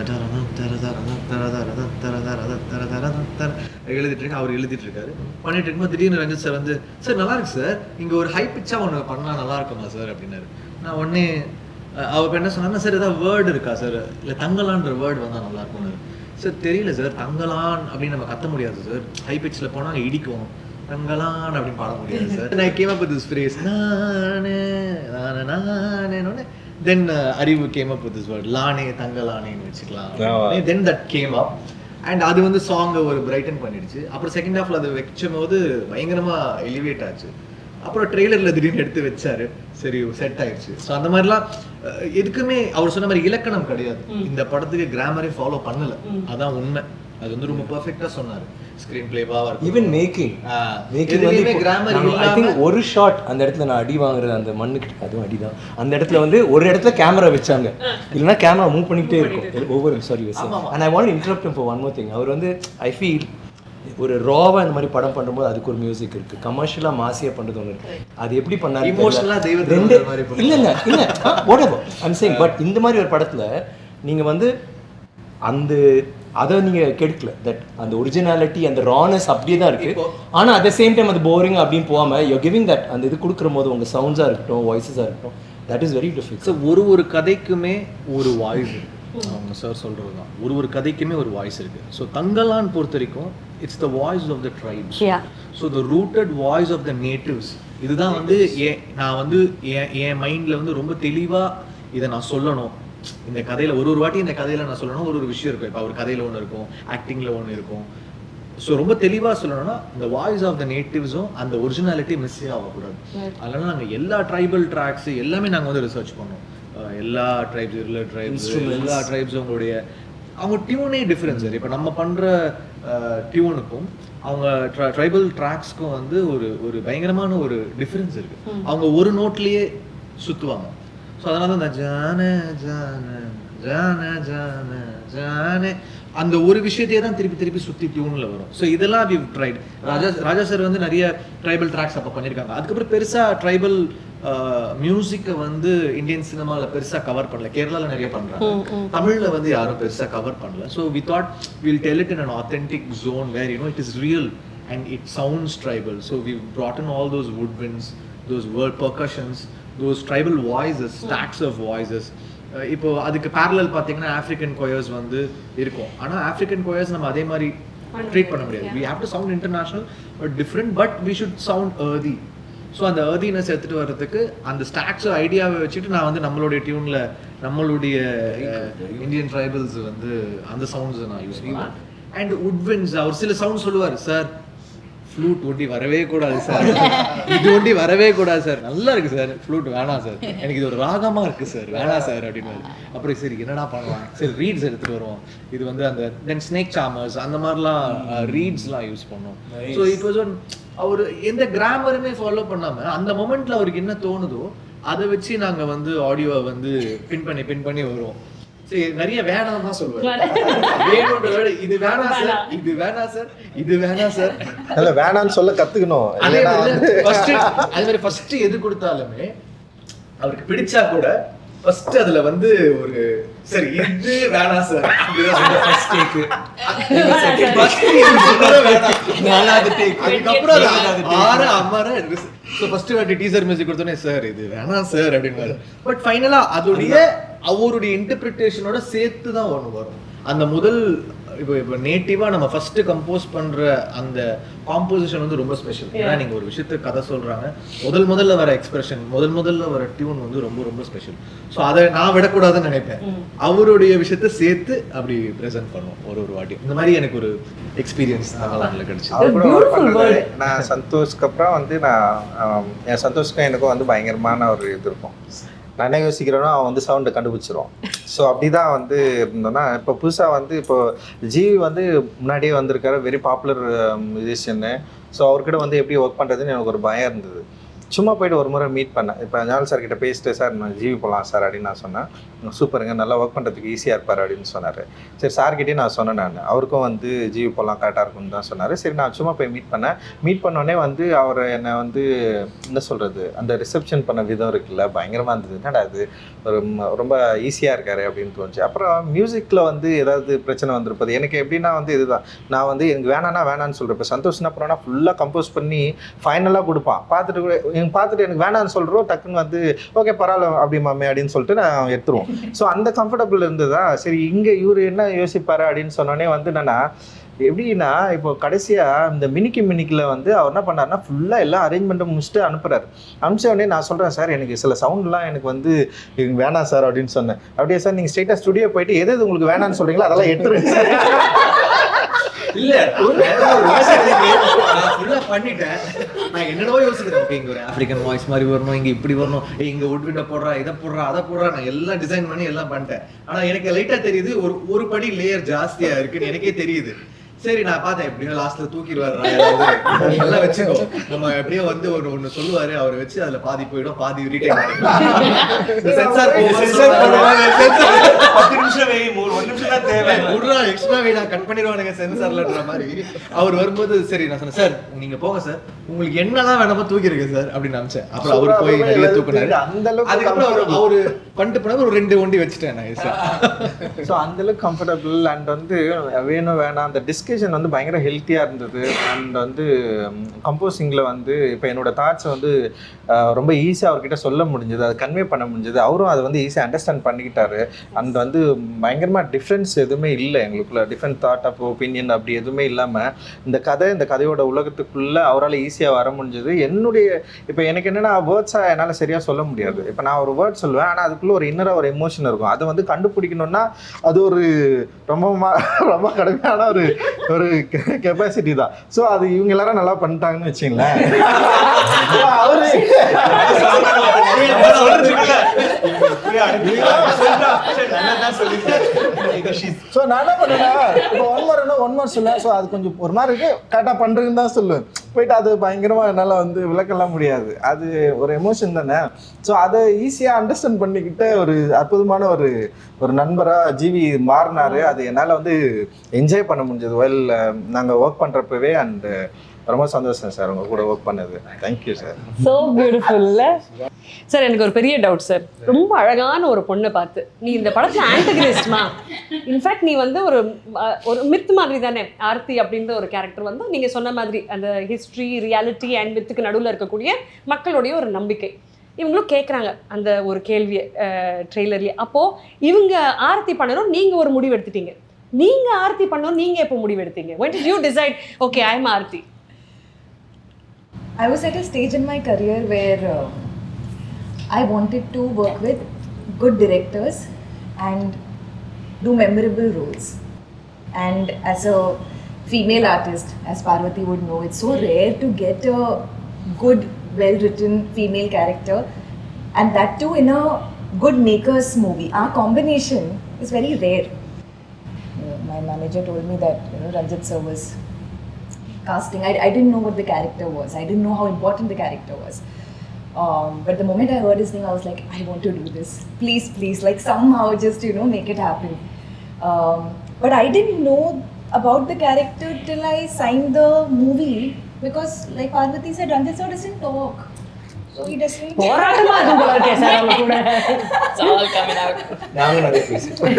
Speaker 6: எழுதிட்டுருக்கேன், அவர் எழுதிட்டுருக்காரு. பண்ணிட்டு இருக்கும்போது திடீர்னு ரஞ்சித் சார் வந்து, சார் நல்லா இருக்கு சார், இங்கே ஒரு ஹை பிச்சாக ஒன்று பண்ணால் நல்லா இருக்குமா சார் அப்படின்னாரு. நான் உடனே அவர் என்ன சொன்னாங்க, சார் ஏதாவது வேர்டு இருக்கா சார், இல்லை தங்கலான்ற வேர்டு வந்தால் நல்லா இருக்கும்னாரு. சார் தெரியல சார், தங்கலான் அப்படின்னு நம்ம கத்த முடியாது சார், ஹை பிச்சில் போனால் இடிக்கும், தங்கலான் அப்படின்னு பாட முடியாது சார். நான் came up with this phrase, நானே then Arivu came up with this word லானே தங்கலானேன்னு வச்சுக்கலாம். Then that came up and அது வந்து சாங்கை ஒரு பிரைட்டன் பண்ணிடுச்சு. அப்புறம் செகண்ட் ஹாஃப்ல அதை வச்சும் போது பயங்கரமா எலிவேட் ஆச்சு. அப்புறம் ட்ரெய்லர்ல திடீர்னு எடுத்து வச்சாரு, சரி செட் ஆயிடுச்சு. ஸோ அந்த மாதிரிலாம் எதுக்குமே அவர் சொன்ன மாதிரி இலக்கணம் கிடையாது. இந்த படத்துக்கு கிராமரே ஃபாலோ பண்ணல, அதான் உண்மை. அது வந்து ரொம்ப பெர்ஃபெக்ட்டா சொன்னாரு. ஸ்கிரீன் பிளேவா இருக்கு,
Speaker 3: ஈவன் மேக்கிங் வந்து கிராமர் ஐ திங்க் ஒரு ஷாட் அந்த இடத்துல நான் அடி வாங்குறது அந்த மண்ணுக்கு, அதுவும் அடிதான். அந்த இடத்துல வந்து ஒரு இடத்துல கேமரா வச்சாங்க, இல்லைன்னா கேமரா மூவ் பண்ணிக்கிட்டே இருக்கும் ஒவ்வொரு sorry. And I want interrupt for one more thing. அவர் வந்து ஐ ஃபீல் ஒரு ராவா இந்த மாதிரி படம் பண்ணும்போது அதுக்கு ஒரு மியூசிக் இருக்கு, கமர்ஷியலா மாசியா பண்றது ஒன்று இருக்கு. அது எப்படி பண்ணாரு
Speaker 6: இமோஷனலா
Speaker 3: ரெண்டு இல்ல whatever I'm saying. பட் இந்த மாதிரி ஒரு படத்துல நீங்க வந்து அந்த அதை நீங்க கெடுக்கல, தட் அந்த ஒரிஜினாலிட்டி அந்த ரானஸ் அப்படியே தான் இருக்கு. ஆனா அட் த சேம் டைம் அது போரிங் அப்படின்னு போகாம யூ கிவிங் தட் அந்த இது கொடுக்குற போது உங்க சவுண்ட்ஸா இருக்கட்டும், வாய்ஸஸா இருக்கட்டும், that is very difficult.
Speaker 6: So ஒரு கதைக்குமே ஒரு வாய்ஸ் இருக்கு. அவங்க சார் சொல்றது தான், ஒரு கதைக்குமே ஒரு வாய்ஸ் இருக்கு. ஸோ தங்கலான் பொறுத்த வரைக்கும் it's the voice of the tribes. So the rooted voice of the natives. இதுதான் வந்து நான் வந்து என் மைண்ட்ல வந்து ரொம்ப தெளிவா இதை நான் சொல்லணும். இந்த கதையில ஒரு வாட்டி இந்த கதையில நான் சொல்லணும், ஒரு விஷயம் இருக்கும். இப்போ ஒரு கதையில ஒன்று இருக்கும், ஆக்டிங்ல ஒன்று இருக்கும். ஸோ ரொம்ப தெளிவா சொல்லணும்னா இந்த வாய்ஸ் ஆஃப் த நேட்டிவ்ஸும் அந்த ஒரிஜினாலிட்டி மிஸ்ஸே ஆகக்கூடாது. அதனால நாங்கள் எல்லா ட்ரைபல் ட்ராக்ஸ் எல்லாமே நாங்கள் வந்து ரிசர்ச் பண்ணோம். எல்லா ட்ரைப்ஸ், எல்லா ட்ரைப்ஸும் அவங்க டியூனே டிஃப்ரென்ஸ். இப்போ நம்ம பண்ற டியூனுக்கும் அவங்க ட்ரைபல் ட்ராக்ஸ்க்கும் வந்து ஒரு பயங்கரமான ஒரு டிஃப்ரென்ஸ் இருக்கு. அவங்க ஒரு நோட்லயே சுற்றுவாங்க. ஸோ அதனால தான் இந்த ஜான ஜான ஜான ஜான ஜானே அந்த ஒரு விஷயத்தையே தான் திருப்பி திருப்பி சுற்றி டியூனில் வரும். ஸோ இதெல்லாம் வி ட்ரைட். ராஜா சார் வந்து நிறைய ட்ரைபல் ட்ராக்ஸ் அப்போ பண்ணியிருக்காங்க. அதுக்கப்புறம் பெருசாக ட்ரைபல் மியூசிக்கை வந்து இந்தியன் சினிமாவில் பெருசாக கவர் பண்ணல. கேரளாவில் நிறைய பண்ணுறாங்க, தமிழில் வந்து யாரும் பெருசாக கவர் பண்ணல. So we thought will tell it in an authentic zone where it is real and it sounds tribal. So we've brought in all those woodwinds, those word percussions, those tribal voices, stacks of voices. இப்போ அதுக்கு parallel பார்த்தீங்கன்னா African choirs வந்து இருக்கும். ஆனால் African choirs நம்ம அதே மாதிரி treat பண்ண முடியாது. we have to sound international but different, but we should sound earthy. So அந்த earthiness எடுத்துகிட்டு வர்றதுக்கு அந்த ஸ்டாக்ஸ் ஐடியாவை வச்சுட்டு நான் வந்து நம்மளுடைய டியூனில் நம்மளுடைய இந்தியன் ட்ரைபல்ஸ் வந்து அந்த சவுண்ட்ஸ் நான் யூஸ் பண்ணுவேன். அண்ட் woodwinds அவர் சில சவுண்ட் சொல்லுவார், சார் ஃப்ளூட் ஒண்டி வரவே கூடாது சார், இது ஒண்டி வரவே கூடாது சார், நல்லா இருக்கு சார் ஃப்ளூட் வேணாம் சார், எனக்கு இது ஒரு ராகமா இருக்கு சார் வேணாம் சார் அப்படின்னு. அப்புறம் சரி என்னடா பண்ணலாம், சரி ரீட்ஸ் எடுத்துட்டு வருவோம். இது வந்து அந்த தென் ஸ்னேக் சாமர்ஸ் அந்த மாதிரிலாம் ரீட்ஸ்லாம் யூஸ் பண்ணோம். So it was one hour எந்த கிராமருமே ஃபாலோ பண்ணாம அந்த மொமெண்ட்ல அவருக்கு என்ன தோணுதோ அதை வச்சு நாங்க வந்து ஆடியோவை வந்து பின் பண்ணி வருவோம். சரி நிறைய வேணாம் தான் சொல்லுவேன். இது வேணாம் சார், இது வேணாம் சார், இது வேணாம் சார்,
Speaker 2: இல்ல வேணாம்னு சொல்ல கத்துக்கணும்.
Speaker 6: அதே மாதிரி ஃபர்ஸ்ட் எது கொடுத்தாலுமே அவருக்கு பிடிச்சா கூட ஃபர்ஸ்ட் அதுல வந்து ஒரு சரி இது வேணாம் சார் ஃபர்ஸ்ட் டேக், ஃபர்ஸ்ட் நாலாவது டேக், அதுக்கப்புறம் ஆறு அம்மாரா இருக்கு. ஸோ ஃபர்ஸ்ட் வாட்டி டீசர் மியூசிக் கொடுத்தோன்னே சார் இது வேணாம் சார் அப்படின்னு. பட் ஃபைனலா அதோடைய அவருடைய இன்டர்பிரிட்டேஷனோட சேர்த்து தான் ஒன்று வரும். அந்த முதல் இப்போ நேட்டிவா நம்ம ஃபர்ஸ்ட் கம்போஸ் பண்ற அந்த காம்போசிஷன் வந்து ரொம்ப ஸ்பெஷல். ஏன்னா நீங்க ஒரு விஷயத்துக்கு கதை சொல்றாங்க, முதல்ல வர எக்ஸ்பிரஷன், முதல்ல வர டியூன் வந்து ரொம்ப ரொம்ப ஸ்பெஷல். ஸோ அதை நான் விடக்கூடாதுன்னு நினைப்பேன். அவருடைய விஷயத்த சேர்த்து அப்படி ப்ரெசென்ட் பண்ணுவோம் ஒரு வாட்டி. இந்த மாதிரி எனக்கு ஒரு எக்ஸ்பீரியன்ஸ் தமிழ்நாட்டில் கிடைச்சது.
Speaker 2: நான் சந்தோஷ்க்கு அப்புறம் வந்து என் சந்தோஷ்க்கும் எனக்கும் வந்து பயங்கரமான ஒரு இது இருக்கும். நான் என்ன யோசிக்கிறேன்னா அவன் வந்து சவுண்டை கண்டுபிடிச்சிருவான். ஸோ அப்படி தான் வந்து இருந்தோன்னா இப்போ புதுசாக வந்து இப்போ ஜிவி வந்து முன்னாடியே வந்திருக்காரு, வெரி பாப்புலர் மியூசிஷியன்னு. ஸோ அவர்கிட்ட வந்து எப்படி ஒர்க் பண்ணுறதுன்னு எனக்கு ஒரு பயம் இருந்தது. சும்மா போய்ட்டு ஒரு முறை மீட் பண்ணேன். இப்போ ஞானல் சார் கிட்ட பேசிட்டு சார் நான் ஜிவி போகலாம் சார் அப்படின்னு நான் சொன்னேன். சூப்பருங்க, நல்லா ஒர்க் பண்ணுறதுக்கு ஈஸியாக இருப்பார் அப்படின்னு சொன்னார். சரி சார்கிட்டே நான் சொன்னேன், நான் அவருக்கும் வந்து ஜிவி போகலாம் கரெக்டாக இருக்கும்னு தான் சொன்னார். சரி நான் சும்மா போய் மீட் பண்ணேன். மீட் பண்ணோடனே வந்து அவர் என்னை வந்து என்ன சொல்கிறது, அந்த ரிசப்ஷன் பண்ண விதம் இருக்குல்ல பயங்கரமாக இருந்தது. என்னடா அது ஒரு ரொம்ப ஈஸியாக இருக்காரு அப்படின்னு தோணுச்சு. அப்புறம் மியூசிக்கில் வந்து ஏதாவது பிரச்சனை வந்திருப்பது எனக்கு எப்படின்னா வந்து இதுதான், நான் வந்து எனக்கு வேணான்னு சொல்கிறேன். இப்போ சந்தோஷம்னா அப்புறம்னா ஃபுல்லாக கம்போஸ் பண்ணி ஃபைனலாக கொடுப்பான். பார்த்துட்டு எனக்கு வேணான்னு சொல்கிறோம், டக்குன்னு வந்து ஓகே பரவாயில்ல அப்படி மாமே அப்படின்னு சொல்லிட்டு நான் எடுத்துருவோம். ஸோ அந்த கம்ஃபர்டபுள் இருந்ததா. சரி இங்கே இவர் என்ன யோசிப்பாரு அப்படின்னு சொன்னோடனே வந்து என்னன்னா எப்படின்னா இப்போ கடைசியாக இந்த மினிக்கில் வந்து அவர் என்ன பண்ணாருன்னா ஃபுல்லாக எல்லாம் அரேஞ்ச்மெண்ட்டை முடிச்சுட்டு அனுப்புகிறாரு. அனுப்பிச்ச உடனே நான் சொல்கிறேன் சார் எனக்கு சில சவுண்ட்லாம் எனக்கு வந்து வேணாம் சார் அப்படின்னு சொன்னேன். அப்படியே சார் நீங்கள் ஸ்ட்ரெயிட்டாக ஸ்டுடியோ போயிட்டு எது உங்களுக்கு வேணான்னு சொல்கிறீங்களோ அதெல்லாம் எடுத்துருங்க சார்.
Speaker 6: இல்ல பண்ணிட்டேன். நான் என்னடோ யோசிக்கிறேன், இங்க ஒரு ஆப்பிரிக்கன் வாய்ஸ் மாதிரி வரணும், இங்க இப்படி வரணும், இங்க உட்விண்ட போடுறா, இதை போடுறா, அதை போடுறா, நான் எல்லாம் டிசைன் பண்ணி எல்லாம் பண்ணிட்டேன். ஆனா எனக்கு லைட்டா தெரியுது ஒரு படி லேயர் ஜாஸ்தியா இருக்குன்னு எனக்கே தெரியுது. சரி நான் பார்த்தேன் எப்படின்னா லாஸ்ட்ல தூக்கிடுவாரு எல்லாம் வச்சுக்கோ, நம்ம எப்படியோ வந்து ஒன்னு சொல்லுவாரு, அவரை வச்சு அதுல பாதி போயிடும், பாதி ரீடைன் பண்ணிக்கலாம். சென்சார் 10 நிமிஷம் வை, 1 நிமிஷம் தான் தேவை, உடனே எக்ஸ்ட்ரா வை நான் கட் பண்ணிடுவானுங்க சென்சார்லன்ற மாதிரி. அவர் வரும்போது சரி நான் சொன்னேன், சார் நீங்க போங்க சார், உங்களுக்கு என்னதான் வேணாமோ தூக்கிருங்க சார் அப்படின்னு நினைச்சேன். அப்புறம் அவர் போய் நிறைய தூக்குனாரு. அதுக்கப்புறம் அவரு பண்ணிட்டு போனாரு, ஒரு 2 ஒண்டி வச்சுட்டேன் நான் சார்.
Speaker 2: ஸோ அந்த அளவுக்கு கம்ஃபர்டபுள் அண்ட் வந்து வேணும் வேணாம் அந்த டிஸ்கஷன் வந்து பயங்கர ஹெல்த்தியாக இருந்தது. அண்ட் வந்து கம்போசிங்கில் வந்து இப்போ என்னோட தாட்ஸை வந்து ரொம்ப ஈஸியாக அவர்கிட்ட சொல்ல முடிஞ்சது, அதை கன்வே பண்ண முடிஞ்சது. அவரும் அதை வந்து ஈஸியாக அண்டர்ஸ்டாண்ட் பண்ணிக்கிட்டாரு. அண்ட் வந்து பயங்கரமாக டிஃப்ரென்ஸ் எதுவுமே இல்லை எங்களுக்குள்ள, டிஃப்ரெண்ட் தாட் ஆஃப் ஒப்பீனியன் அப்படி எதுவுமே இல்லாமல் இந்த கதையோட உலகத்துக்குள்ளே அவரால் ஈஸியாக வர முடிஞ்சது. என்னுடைய இப்போ எனக்கு என்னென்னா வேர்ட்ஸாக என்னால் சரியாக சொல்ல முடியாது. இப்போ நான் ஒரு வேர்ட் சொல்லுவேன், ஆனால் அதுக்குள்ளே ஒரு இன்னராக ஒரு எமோஷன் இருக்கும். அதை வந்து கண்டுபிடிக்கணும்னா அது ஒரு ரொம்ப கடுமையான ஒரு ஒரு கெப்பாசிட்டி தான். ஸோ அது இவங்க எல்லாரும் நல்லா பண்ணிட்டாங்கன்னு வச்சுங்களேன். அவரு ஸோ நான் என்ன பண்ணேன்னா இப்போ ஒன் மார் சொல்ல, ஸோ அது கொஞ்சம் ஒரு மாதிரி இருக்கு, கரெக்டாக பண்ணுறதுன்னு தான் சொல்லுவேன். போயிட்டு அது பயங்கரமாக என்னால் வந்து விளக்கலாம் முடியாது, அது ஒரு எமோஷன் தானே. ஸோ அதை ஈஸியாக அண்டர்ஸ்டாண்ட் பண்ணிக்கிட்ட ஒரு அற்புதமான ஒரு நண்பராக ஜிவி மாறினாரு. அது என்னால் வந்து என்ஜாய் பண்ண முடிஞ்சது வெல் நாங்கள் ஒர்க் பண்ணுறப்பவே. அண்ட் ரொம்ப சந்தோஷம் சார் உங்க கூட ஒர்க் பண்ணது. Thank you sir.
Speaker 1: ஸோ பியூட்டிஃபுல்ல சார். எனக்கு ஒரு பெரிய டவுட் சார். ரொம்ப அழகான ஒரு பொண்ணை பார்த்து நீ இந்த படத்தில் ஆன்டகனிஸ்ட்மா, இன்ஃபேக்ட் நீ வந்து ஒரு மித் மாதிரி தானே ஆர்த்தி அப்படின்ற ஒரு கேரக்டர் வந்து நீங்கள் சொன்ன மாதிரி அந்த ஹிஸ்ட்ரி, ரியாலிட்டி அண்ட் மித்துக்கு நடுவில் இருக்கக்கூடிய மக்களுடைய ஒரு நம்பிக்கை. இவங்களும் கேட்குறாங்க அந்த ஒரு கேள்வியை ட்ரெய்லர்லேயே. அப்போது இவங்க ஆர்த்தி பண்ணணும், நீங்கள் ஒரு முடிவு எடுத்துட்டீங்க. நீங்கள் ஆர்த்தி பண்ணணும், நீங்கள் எப்போ முடிவு எடுத்தீங்க? when did you decide okay I am Aarthi?
Speaker 7: I was at a stage in my career where I wanted to work with good directors and do memorable roles. And as a female artist, as Parvati would know, it's so rare to get a good, well-written female character, and that too in a good maker's movie. Our combination is very rare. My manager told me that Ranjit sir was casting. I didn't know what the character was. I didn't know how important the character was. But the moment I heard his name, I was like, I want to do this. Please, like somehow just make it happen. But I didn't know about the character till I signed the movie, because like Parvati said, Ranjit sir doesn't talk. So he doesn't.
Speaker 1: போராட்டமா இருக்கும் போல இருக்கே sir அவங்க கூட.
Speaker 4: It's all coming out.
Speaker 3: நாங்க நிறைய பேசிட்டோம்.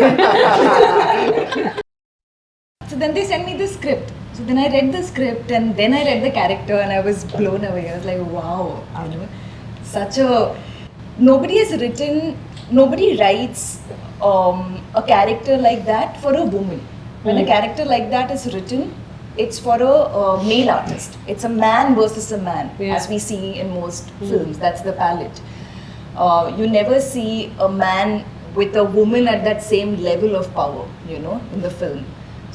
Speaker 7: So then they sent me the script. So then I read the script and then I read the character and I was blown away. I was like, wow, such a... Nobody writes a character like that for a woman. When a character like that is written, it's for a male artist. It's a man versus a man, as we see in most films. That's the palette. You never see a man with a woman at that same level of power, in the film.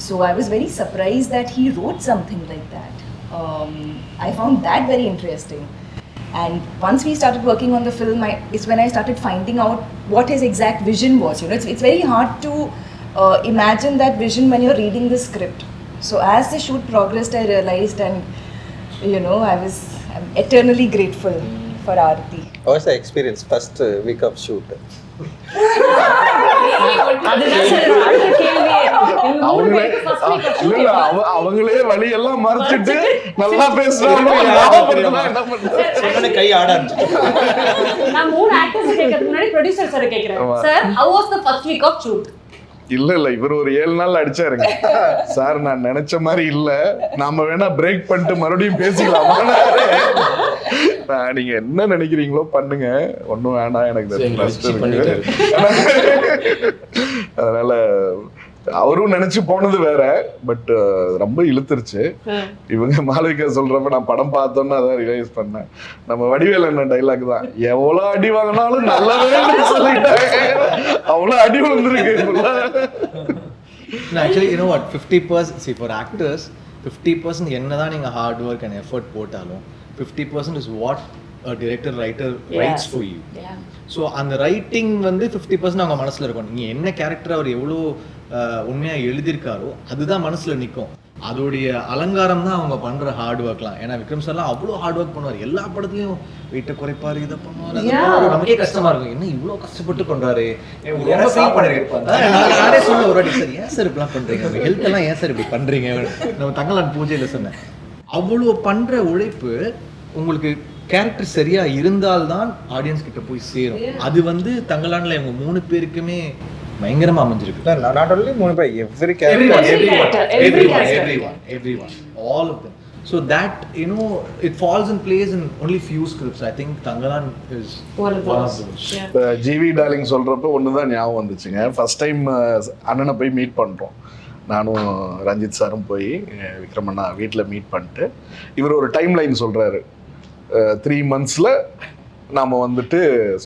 Speaker 7: So I was very surprised that he wrote something like that. I found that very interesting. And once we started working on the film, is when I started finding out what his exact vision was. It's very hard to imagine that vision when you're reading the script. So as the shoot progressed, I realized, and I'm eternally grateful for Aarti.
Speaker 2: How was the experience first week of shoot?
Speaker 1: அதுதான் sir அடுத்த கேள்வியே. நீங்க மூணு பேருக்கு first week of shooting
Speaker 5: அவங்களே வழியெல்லாம் மறைச்சிட்டு நல்லா பேசுறாங்க.
Speaker 2: கை ஆட ஆரம்பிச்சு.
Speaker 1: நான் மூணு ஆக்டர்ஸ் கேட்கறதுக்கு முன்னாடி ப்ரொடியூசர் சார் கேக்குறேன். Sir how was the first week of shoot?
Speaker 5: இல்ல இவர் ஒரு 7 நாள் அடிச்சாருங்க. சார் நான் நினைச்ச மாதிரி இல்ல, நாம வேணா பிரேக் பண்ணிட்டு மறுபடியும் பேசிக்கலாமா? நீங்க என்ன நினைக்கிறீங்களோ பண்ணுங்க, ஒன்னும் வேணாம், எனக்கு அதனால அவரும் நினைச்சு போனது வேற, பட் ரொம்ப இழுத்துருச்சு. இவங்க மாளவிகா சொல்றப்ப நான் படம் பார்த்தோன்னு அதான் ரியலைஸ் பண்ணேன். நம்ம வடிவேல் என்ன டைலாக் தான், எவ்வளவு அடி வாங்கினாலும் நல்லவே சொல்லிட்டாங்க, அவ்வளவு அடி வந்திருக்கு.
Speaker 6: Actually, you know what, 50%, see for actors 50% என்னதான் நீங்க ஹார்ட் ஒர்க் அண்ட் எஃபர்ட் போட்டாலும் 50% is what a director writer writes for you. So அந்த ரைட்டிங் வந்து 50% அவங்க மனசுல இருக்கும். நீங்க என்ன கேரக்டர் அவர் எவ்வளோ உண்மையா எழுதியிருக்காரோ அதுதான் மனசுல நிற்கும். அதோடைய அலங்காரம் தான் அவங்க பண்ற ஹார்ட் ஒர்க்லாம். ஏன்னா விக்ரம் சார்லாம் அவ்வளோ ஹார்ட் ஒர்க் பண்ணுவார், எல்லா படத்துலையும் வெயிட்டை குறைப்பாரு, இதை பண்ணுவார். நமக்கே கஷ்டமா இருக்கும், என்ன இவ்வளோ கஷ்டப்பட்டு பண்றாரு. நானே சொல்ல ஒரு வாட்டி, சார் ஏன் சார் இப்படிலாம் பண்றீங்க, ஹெல்த் எல்லாம் ஏன் சார் இப்படி பண்றீங்க, நம்ம தங்கலான் பூஜையில சொன்னேன். அவ்வளோ பண்ற உழைப்பு உங்களுக்கு கேரக்டர் சரியா இருந்தால்தான் ஆடியன்ஸ் கிட்ட போய் சேரும். அது வந்து தங்கலான்ல இவங்க 3 பேருக்குமே பயங்கரமா அமைஞ்சிருக்கு.
Speaker 2: Not only 3 பேர்,
Speaker 6: everyone, all of them. So that, it falls in place in only few scripts. I think Tangalan is one of those.
Speaker 5: GV darling சொல்றப்ப ஒண்ணுதான் ஞாபகம் வந்துச்சுங்க. ஃபர்ஸ்ட் டைம் அண்ணனை போய் மீட் பண்றோம். நானும் ரஞ்சித் சாரும் போய் விக்ரமண்ணா வீட்டில் மீட் பண்ணிட்டு இவர் ஒரு டைம் லைன் சொல்றாரு, 3 monthsல நாம வந்துட்டு